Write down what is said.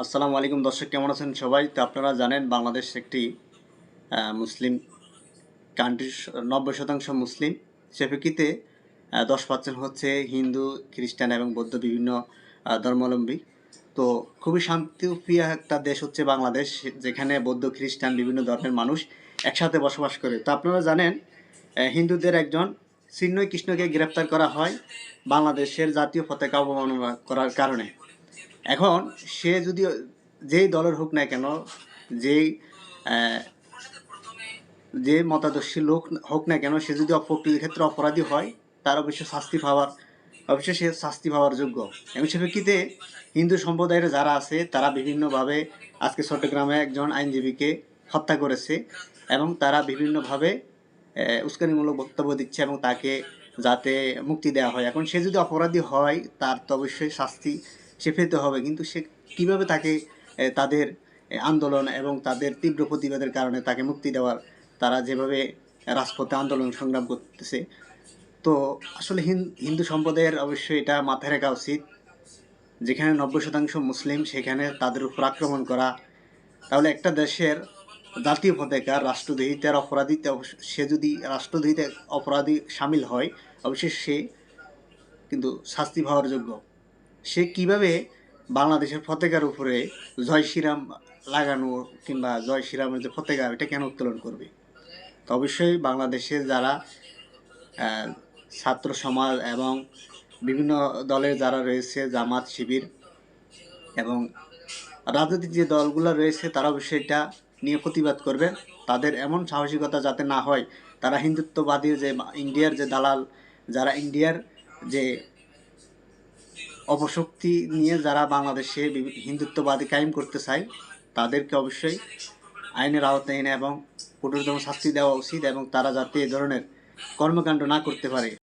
আসসালামু আলাইকুম দর্শক, কেমন আছেন সবাই? তো আপনারা জানেন বাংলাদেশ একটি মুসলিম কান্ট্রি, 90% মুসলিম। সে প্রেক্ষিতে 10% হচ্ছে হিন্দু, খ্রিস্টান এবং বৌদ্ধ বিভিন্ন ধর্মাবলম্বী। তো খুবই শান্তিপ্রিয় একটা দেশ হচ্ছে বাংলাদেশ, যেখানে বৌদ্ধ খ্রিস্টান বিভিন্ন ধর্মের মানুষ একসাথে বসবাস করে। তো আপনারা জানেন হিন্দুদের একজন চিন্ময় কৃষ্ণকে গ্রেপ্তার করা হয় বাংলাদেশের জাতীয় পতাকা অবমাননা করার কারণে। এখন সে যদি যেই দলের হোক না কেন, যেই যে মতাদর্শী লোক হোক না কেন, সে যদি ক্ষেত্রে অপরাধী হয়, তার অবশ্যই সে শাস্তি পাওয়ার যোগ্য। এবং সে প্রেক্ষিতে হিন্দু সম্প্রদায়ের যারা আছে তারা বিভিন্নভাবে আজকে চট্টগ্রামে একজন আইনজীবীকে হত্যা করেছে এবং তারা বিভিন্নভাবে উস্কানিমূলক বক্তব্য দিচ্ছে এবং তাকে যাতে মুক্তি দেওয়া হয়। এখন সে যদি অপরাধী হয়, তার তো অবশ্যই শাস্তি সে পেতে হবে, কিন্তু সে কিভাবে তাকে তাদের আন্দোলন এবং তাদের তীব্র প্রতিবাদের কারণে তাকে মুক্তি দেওয়ার, তারা যেভাবে রাজপথে আন্দোলন সংগ্রাম করতেছে, তো আসলে হিন্দু সম্প্রদায়ের অবশ্যই এটা মাথায় রাখা উচিত। যেখানে 90% মুসলিম, সেখানে তাদের উপর আক্রমণ করা, তাহলে একটা দেশের জাতীয় পতাকার রাষ্ট্রদ্রোহিতার অপরাধীতে সে যদি রাষ্ট্রদ্রোহিতে অপরাধী সামিল হয়, অবশ্যই সে কিন্তু শাস্তি পাওয়ার যোগ্য। সে কিভাবে বাংলাদেশের পতাকার উপরে জয় শ্রীরাম লাগানো কিংবা জয় শ্রীরামের যে পতাকা, এটা কেন উত্তোলন করবে? তো অবশ্যই বাংলাদেশের যারা ছাত্র সমাজ এবং বিভিন্ন দলের যারা রয়েছে, জামাত, শিবির এবং রাজনৈতিক যে দলগুলো রয়েছে, তারা অবশ্যই এটা নিয়ে প্রতিবাদ করবে। তাদের এমন সাহসিকতা যাতে না হয়, তারা হিন্দুত্ববাদীর যে ইন্ডিয়ার যে দালাল, যারা ইন্ডিয়ার যে অপশক্তি নিয়ে যারা বাংলাদেশে হিন্দুত্ববাদী কায়েম করতে চায়, তাদেরকে অবশ্যই আইনের আওতায় এনে এবং কঠোরতম শাস্তি দেওয়া উচিত এবং তারা যাতে এ ধরনের কর্মকাণ্ড না করতে পারে।